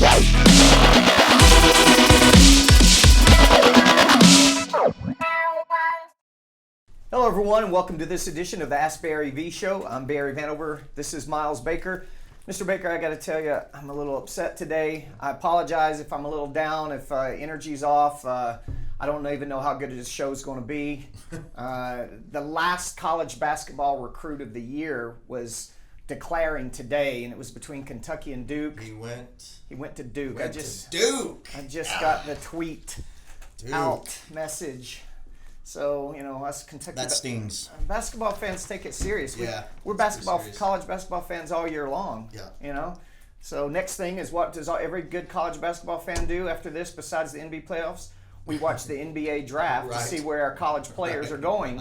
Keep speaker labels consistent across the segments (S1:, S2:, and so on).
S1: Hello everyone and welcome to this edition of the Ask Barry V Show. I'm Barry Vanover. This is Miles Baker. Mr. Baker, I got to tell you, I'm a little upset today. I apologize if I'm a little down, if energy's off. I don't even know how good this show's going to be. The last college basketball recruit of the year was declaring today, and it was between Kentucky and Duke. He went to Duke. I just got the tweet out message. So, you know, us Kentucky
S2: that stings.
S1: Basketball fans take it serious.
S2: Yeah,
S1: we're college basketball fans all year long.
S2: Yeah.
S1: You know? So next thing is, what does every good college basketball fan do after this besides the NBA playoffs? We watch the NBA draft to see where our college players are going.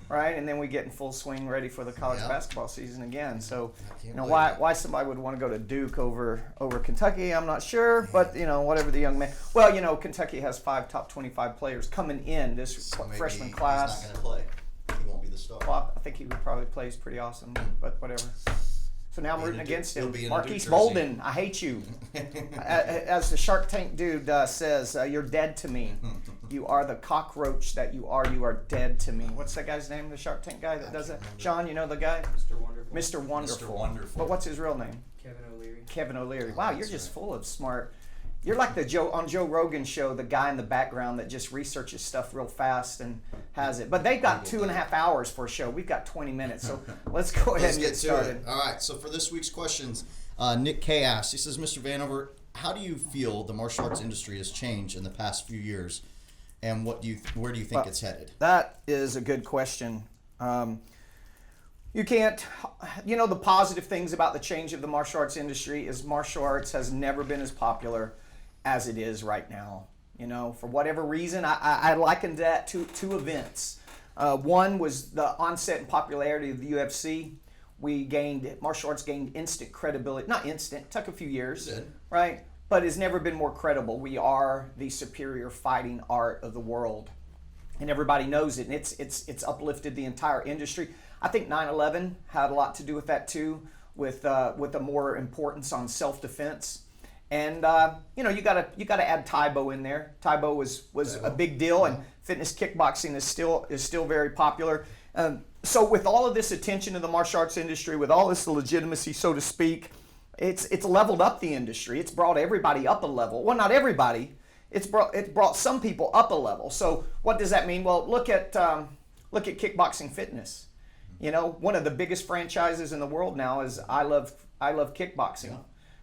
S1: Right, and then we get in full swing, ready for the college basketball season again. So, you know, why somebody would want to go to Duke over Kentucky, I'm not sure. But you know, whatever the young man. Well, you know, Kentucky has 5 top 25 players coming in this freshman class.
S2: He's not going to play. He won't be the star.
S1: Well, I think he would probably play. He's pretty awesome, but whatever. So now I'm rooting against him. Marquise Bolden, I hate you. As the Shark Tank dude says, you're dead to me. You are the cockroach that you are. You are dead to me. What's that guy's name, the Shark Tank guy that does it? Sean, you know the guy?
S3: Mr. Wonderful.
S1: Mr. Wonderful. But what's his real name? Kevin O'Leary. Wow, you're just full of smart. You're like on Joe Rogan's show, the guy in the background that just researches stuff real fast and has it. But they've got 2.5 hours for a show. We've got 20 minutes, so let's go ahead and get started.
S2: All right, so for this week's questions, Nick K asks, he says, Mr. Vanover, how do you feel the martial arts industry has changed in the past few years, and where do you think it's headed?
S1: That is a good question. You can't, you know, the positive things about the change of the martial arts industry is martial arts has never been as popular as it is right now. You know, for whatever reason, I likened that to 2 events. One was the onset and popularity of the UFC. Martial arts gained instant credibility. Not instant, it took a few years, right? But it's never been more credible. We are the superior fighting art of the world. And everybody knows it, and it's uplifted the entire industry. I think 9/11 had a lot to do with that too, with a more importance on self-defense. And you know, you gotta add Taibo in there. Taibo was a big deal, and fitness kickboxing is still very popular. So with all of this attention to the martial arts industry, with all this legitimacy, so to speak, it's leveled up the industry. It's brought everybody up a level. Well, not everybody. It's brought some people up a level. So what does that mean? Well, look at Kickboxing Fitness. You know, one of the biggest franchises in the world now is I Love Kickboxing.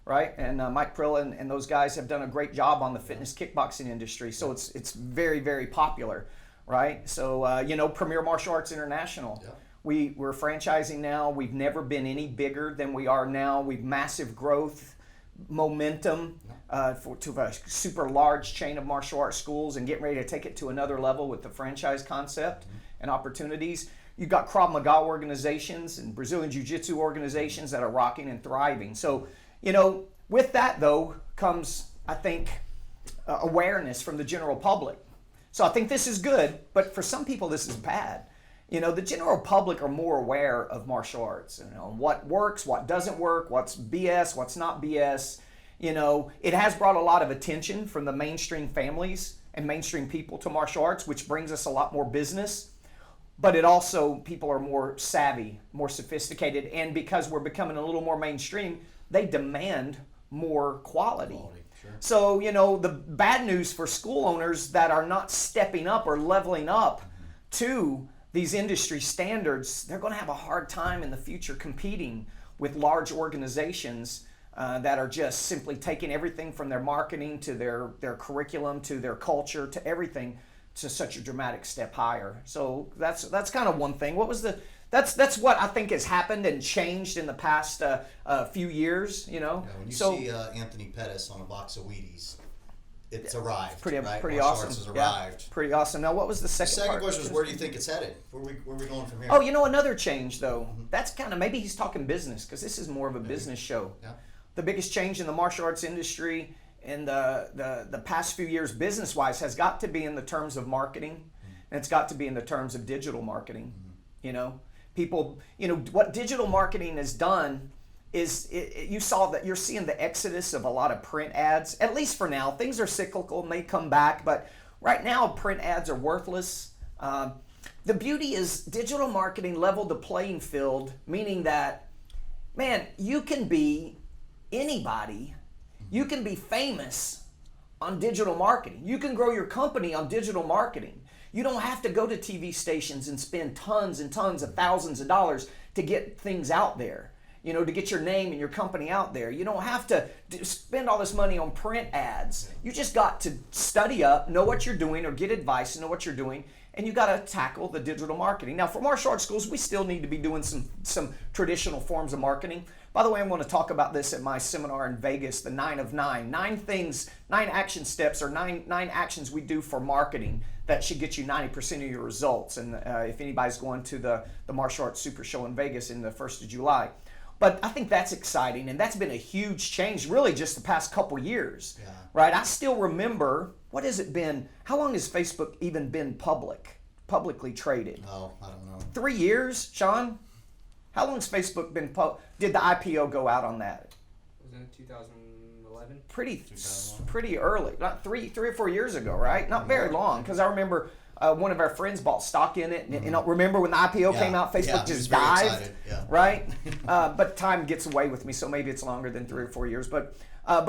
S1: Right, and Mike Prill and those guys have done a great job on the fitness kickboxing industry. So it's very, very popular, right? So you know, Premier Martial Arts International. Yeah. We're franchising now. We've never been any bigger than we are now. We've massive growth, momentum to a super large chain of martial arts schools, and getting ready to take it to another level with the franchise concept and opportunities. You've got Krav Maga organizations and Brazilian Jiu-Jitsu organizations that are rocking and thriving. So, you know, with that, though, comes, I think, awareness from the general public. So I think this is good, but for some people, this is bad. You know, the general public are more aware of martial arts, you know, what works, what doesn't work, what's BS, what's not BS. You know, it has brought a lot of attention from the mainstream families and mainstream people to martial arts, which brings us a lot more business. But it also, people are more savvy, more sophisticated, and because we're becoming a little more mainstream, they demand more quality.
S2: Sure.
S1: So, you know, the bad news for school owners that are not stepping up or leveling up to these industry standards, they're going to have a hard time in the future competing with large organizations that are just simply taking everything from their marketing to their curriculum to their culture to everything to such a dramatic step higher. So that's kind of one thing. That's what I think has happened and changed in the past few years, you know.
S2: Yeah, when you see Anthony Pettis on a box of Wheaties, it's arrived.
S1: Pretty
S2: Martial
S1: awesome.
S2: arts has arrived.
S1: Yeah, pretty awesome. Now, what was the second part?
S2: The second question was, where do you think it's headed? Where are we going from here?
S1: Oh, you know, another change, though. That's kind of, maybe he's talking business, because this is more of a business show.
S2: Yeah.
S1: The biggest change in the martial arts industry in the past few years, business-wise, has got to be in the terms of marketing, and it's got to be in the terms of digital marketing, you know. People, you know, what digital marketing has done you saw that you're seeing the exodus of a lot of print ads, at least for now. Things are cyclical, may come back, but right now print ads are worthless. The beauty is digital marketing leveled the playing field, meaning that, man, you can be anybody. You can be famous on digital marketing. You can grow your company on digital marketing. You don't have to go to TV stations and spend tons and tons of thousands of dollars to get things out there, to get your name and your company out there. You don't have to spend all this money on print ads. You just got to study up, know what you're doing, or get advice and know what you're doing, and you got to tackle the digital marketing. Now, for martial arts schools, we still need to be doing some traditional forms of marketing. By the way, I'm going to talk about this at my seminar in Vegas, the 9 of 9. 9 action steps, or nine actions we do for marketing that should get you 90% of your results. And if anybody's going to the Martial Arts Super Show in Vegas in the 1st of July. But I think that's exciting, and that's been a huge change really just the past couple years, right? I still remember, what has it been? How long has Facebook even been publicly traded?
S2: Oh, I don't know.
S1: 3 years, Sean? How long has Facebook been did the IPO go out on that?
S3: Was it 2011?
S1: Pretty early, not three or 4 years ago, right? Not very long, because I remember one of our friends bought stock in it, and remember when the IPO came out, Facebook just dived, right? But time gets away with me, so maybe it's longer than 3 or 4 years. But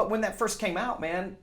S1: when that first came out, man,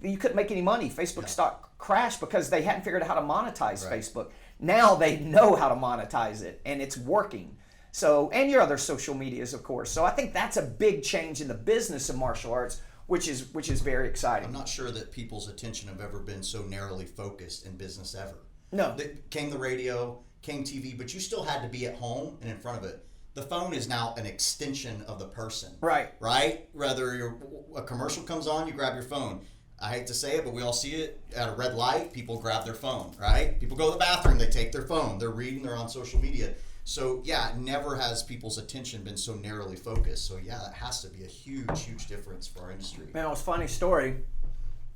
S1: you couldn't make any money. Facebook stock crashed because they hadn't figured out how to monetize Facebook. Now they know how to monetize it, and it's working. So, and your other social medias, of course. So I think that's a big change in the business of martial arts, which is very exciting.
S2: I'm not sure that people's attention have ever been so narrowly focused in business ever.
S1: No.
S2: Came the radio, came TV, but you still had to be at home and in front of it. The phone is now an extension of the person.
S1: Right.
S2: Right? Whether a commercial comes on, you grab your phone. I hate to say it, but we all see it at a red light. People grab their phone, right? People go to the bathroom, they take their phone. They're reading, they're on social media. So, never has people's attention been so narrowly focused. So, that has to be a huge, huge difference for our industry.
S1: Man, it was a funny story.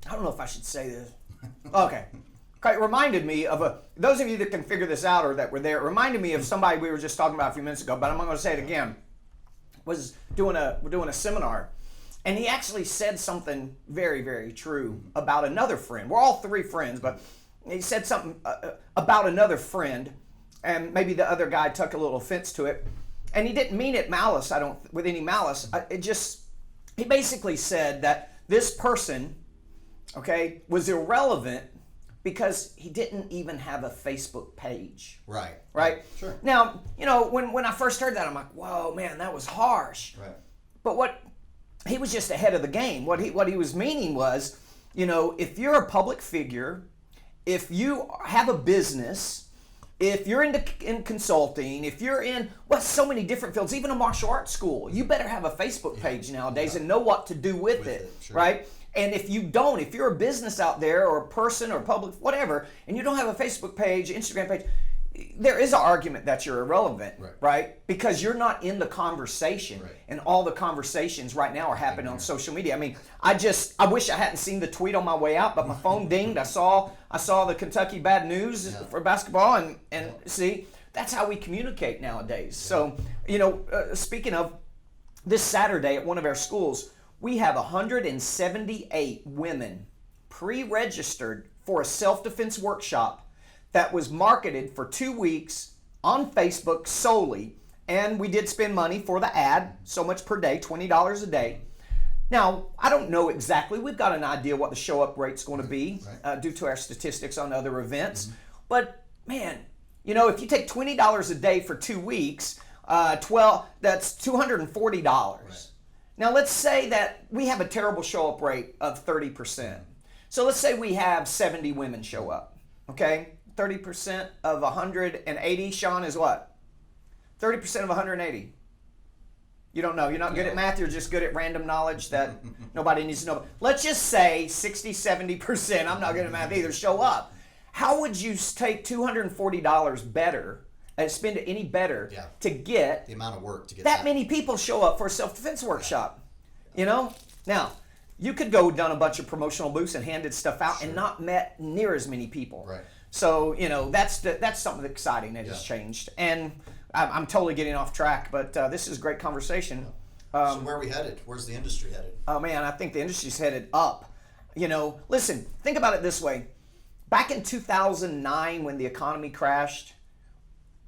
S1: I don't know if I should say this. Okay. It reminded me of those of you that can figure this out or that were there, it reminded me of somebody we were just talking about a few minutes ago, but I'm not going to say it again. We're doing a seminar, and he actually said something very, very true about another friend. We're all three friends, but he said something about another friend, and maybe the other guy took a little offense to it, and he didn't mean it with any malice. He basically said that this person, was irrelevant because he didn't even have a Facebook page. Right?
S2: Sure.
S1: Now, when I first heard that, I'm like, whoa, man, that was harsh.
S2: Right.
S1: But he was just ahead of the game. What he was meaning was, if you're a public figure, if you have a business, if you're in consulting, if you're in so many different fields, even a martial arts school, you better have a Facebook page nowadays and know what to do with it,
S2: sure.
S1: right? And if you're a business out there or a person or public, whatever, and you don't have a Facebook page, Instagram page, there is an argument that you're irrelevant, right? Because you're not in the conversation, and all the conversations right now are happening on social media. I mean, I wish I hadn't seen the tweet on my way out, but my phone dinged. I saw the Kentucky bad news for basketball, and see, that's how we communicate nowadays. So, speaking of this Saturday at one of our schools, we have 178 women pre-registered for a self-defense workshop that was marketed for 2 weeks on Facebook solely, and we did spend money for the ad, so much per day, $20 a day. Now, I don't know exactly. We've got an idea what the show-up rate's going to be due to our statistics on other events. Mm-hmm. But, man, if you take $20 a day for 2 weeks, that's $240. Right. Now, let's say that we have a terrible show-up rate of 30%. So let's say we have 70 women show up, okay? 30% of 180, Sean, is what? 30% of 180. You don't know. You're not good at math. You're just good at random knowledge that nobody needs to know. Let's just say 60, 70%, I'm not good at math either, show up. How would you take $240 better, spend it any better to get
S2: the amount of work to get
S1: that many people show up for a self-defense workshop? Now, you could go done a bunch of promotional booths and handed stuff out and not met near as many people.
S2: Right.
S1: So, that's something exciting that has changed. And I'm totally getting off track, but this is a great conversation
S2: So where are we headed? Where's the industry headed?
S1: Oh man, I think the industry's headed up. Listen, think about it this way. Back in 2009 when the economy crashed,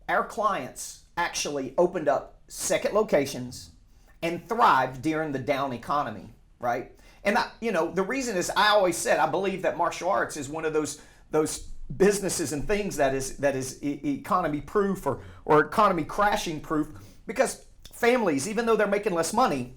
S1: our clients actually opened up second locations and thrived during the down economy, right? And the reason is I always said I believe that martial arts is one of those businesses and things that is economy proof or economy crashing proof, because families, even though they're making less money,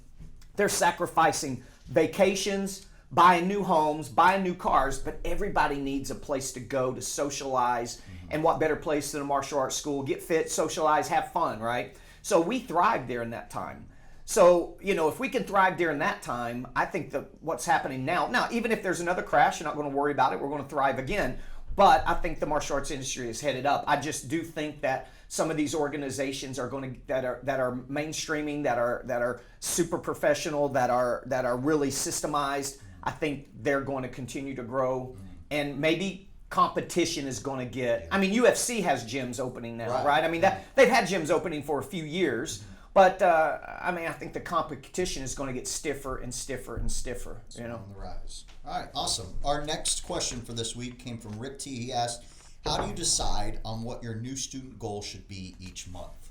S1: they're sacrificing vacations, buying new homes, buying new cars, but everybody needs a place to go to socialize. And what better place than a martial arts school? Get fit, socialize, have fun, right? So we thrived during that time. So, if we can thrive during that time, I think that what's happening now, even if there's another crash, you're not going to worry about it. We're going to thrive again. But I think the martial arts industry is headed up. I just do think that some of these organizations are going to that are mainstreaming, that are super professional, that are really systemized. I think they're going to continue to grow, and maybe competition is going to get. I mean, UFC has gyms opening now, right? I mean, they've had gyms opening for a few years, but I think the competition is going to get stiffer and stiffer and stiffer.
S2: On the rise. All right, awesome. Our next question for this week came from Rick T. He asked, "How do you decide on what your new student goal should be each month?"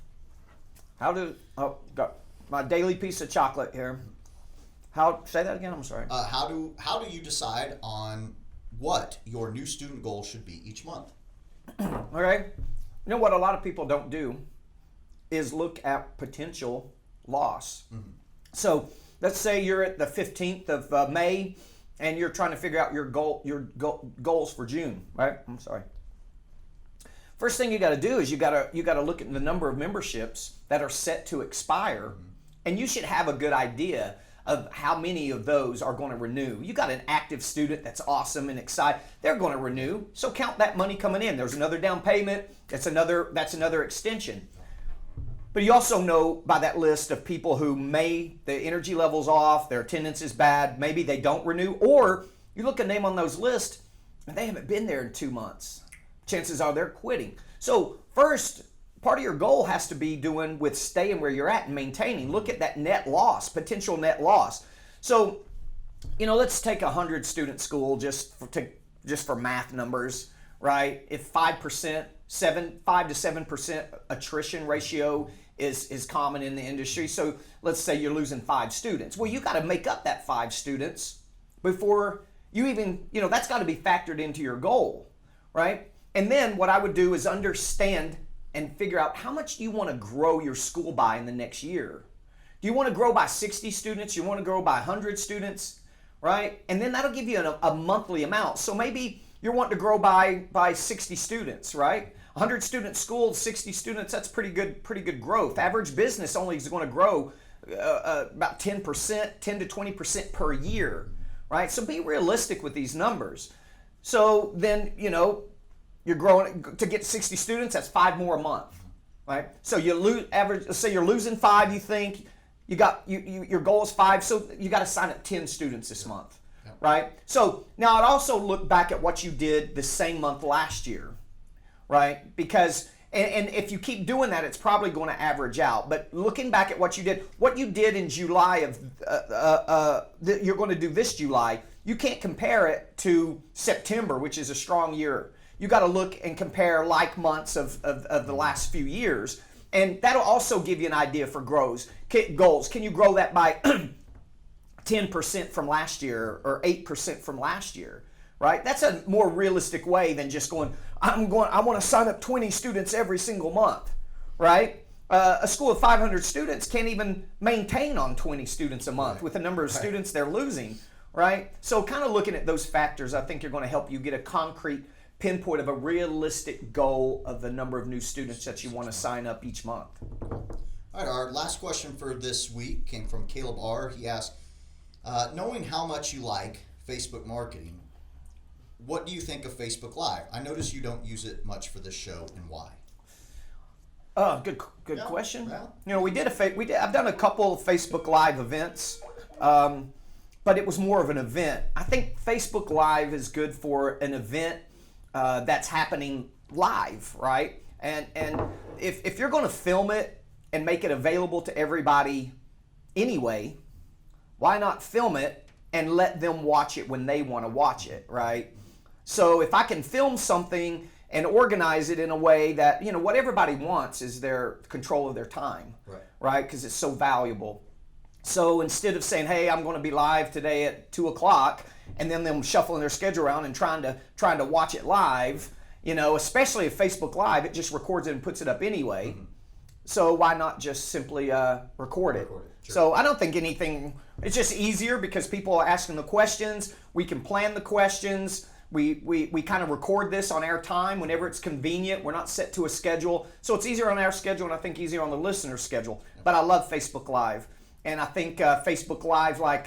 S1: Got my daily piece of chocolate here. Say that again? I'm sorry.
S2: How do you decide on what your new student goal should be each month?
S1: Okay. What a lot of people don't do is look at potential loss. So let's say you're at the 15th of May and you're trying to figure out your goals for June, right? I'm sorry. First thing you got to do is you got to look at the number of memberships that are set to expire, and you should have a good idea of how many of those are going to renew. You got an active student that's awesome and excited. They're going to renew. So count that money coming in. There's another down payment. That's another extension. But you also know by that list of people who the energy level's off, their attendance is bad, maybe they don't renew, or you look at a name on those lists and they haven't been there in 2 months. Chances are they're quitting. So first, part of your goal has to be doing with staying where you're at and maintaining. Look at that net loss, potential net loss. So, let's take a 100-student school just for math numbers, right? If 5% to 7% attrition ratio is common in the industry. So let's say you're losing 5 students. Well, you got to make up that 5 students before you even, that's got to be factored into your goal, right? And then what I would do is understand and figure out how much you want to grow your school by in the next year. Do you want to grow by 60 students? You want to grow by 100 students, right? And then that'll give you a monthly amount. So maybe you're wanting to grow by 60 students, right? 100 student school, 60 students, that's pretty good growth. Average business only is going to grow about 10%, 10 to 20% per year, right? So be realistic with these numbers. So then, you're growing to get 60 students, that's 5 more a month, right? So you lose average, let's say you're losing 5, you think your goal is 5, so you got to sign up 10 students this month, right? So now I'd also look back at what you did the same month last year, right? Because and if you keep doing that, it's probably going to average out. But looking back at what you did in July you're going to do this July, you can't compare it to September, which is a strong year. You got to look and compare like months of the last few years. And that'll also give you an idea for goals. Can you grow that by 10% from last year or 8% from last year, right? That's a more realistic way than just I want to sign up 20 students every single month, right? A school of 500 students can't even maintain on 20 students a month with the number of students they're losing, right? So kind of looking at those factors, I think you're going to help you get a concrete pinpoint of a realistic goal of the number of new students that you want to sign up each month.
S2: All right, our last question for this week came from Caleb R. He asked, knowing how much you like Facebook marketing, what do you think of Facebook Live? I notice you don't use it much for this show, and why?
S1: Good question. I've done a couple of Facebook Live events, but it was more of an event. I think Facebook Live is good for an event that's happening live, right? And if you're going to film it and make it available to everybody anyway, why not film it and let them watch it when they want to watch it, right? So if I can film something and organize it in a way that, you know, what everybody wants is their control of their time, right? Because it's so valuable. So instead of saying, hey, I'm going to be live today at 2 o'clock, and then them shuffling their schedule around and trying to watch it live, you know, especially if Facebook Live, it just records it and puts it up anyway. So why not just simply record it?
S2: Sure.
S1: So I don't think anything, it's just easier because people are asking the questions. We can plan the questions. We kind of record this on our time whenever it's convenient. We're not set to a schedule. So it's easier on our schedule and I think easier on the listener's schedule. But I love Facebook Live. And I think Facebook Live, like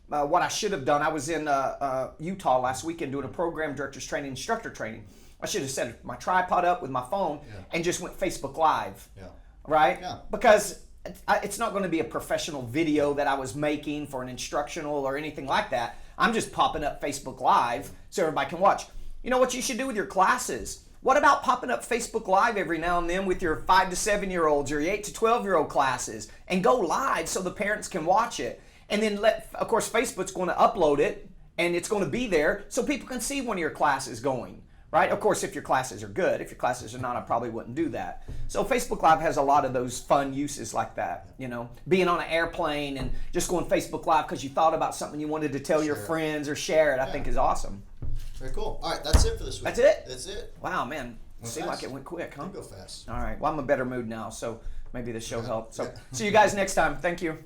S1: what I should have done, I was in Utah last weekend doing a program director's training, instructor training. I should have set my tripod up with my phone and just went Facebook Live. Right?
S2: Yeah.
S1: Because it's not going to be a professional video that I was making for an instructional or anything like that. I'm just popping up Facebook Live so everybody can watch. You know what you should do with your classes? What about popping up Facebook Live every now and then with your 5 to 7-year-olds or your 8 to 12-year-old classes and go live so the parents can watch it? And then of course, Facebook's going to upload it and it's going to be there so people can see one of your classes going. Right? Of course, if your classes are good. If your classes are not, I probably wouldn't do that. So Facebook Live has a lot of those fun uses like that. You know, being on an airplane and just going Facebook Live because you thought about something you wanted to tell your friends or share it, I think is awesome.
S2: Very cool. All right, that's it for this week.
S1: That's it?
S2: That's it.
S1: Wow, man.
S2: Went
S1: Seemed
S2: fast.
S1: like it went quick, huh?
S2: Did go fast.
S1: All right. Well, I'm in a better mood now, so maybe the show helped. So see you guys next time. Thank you.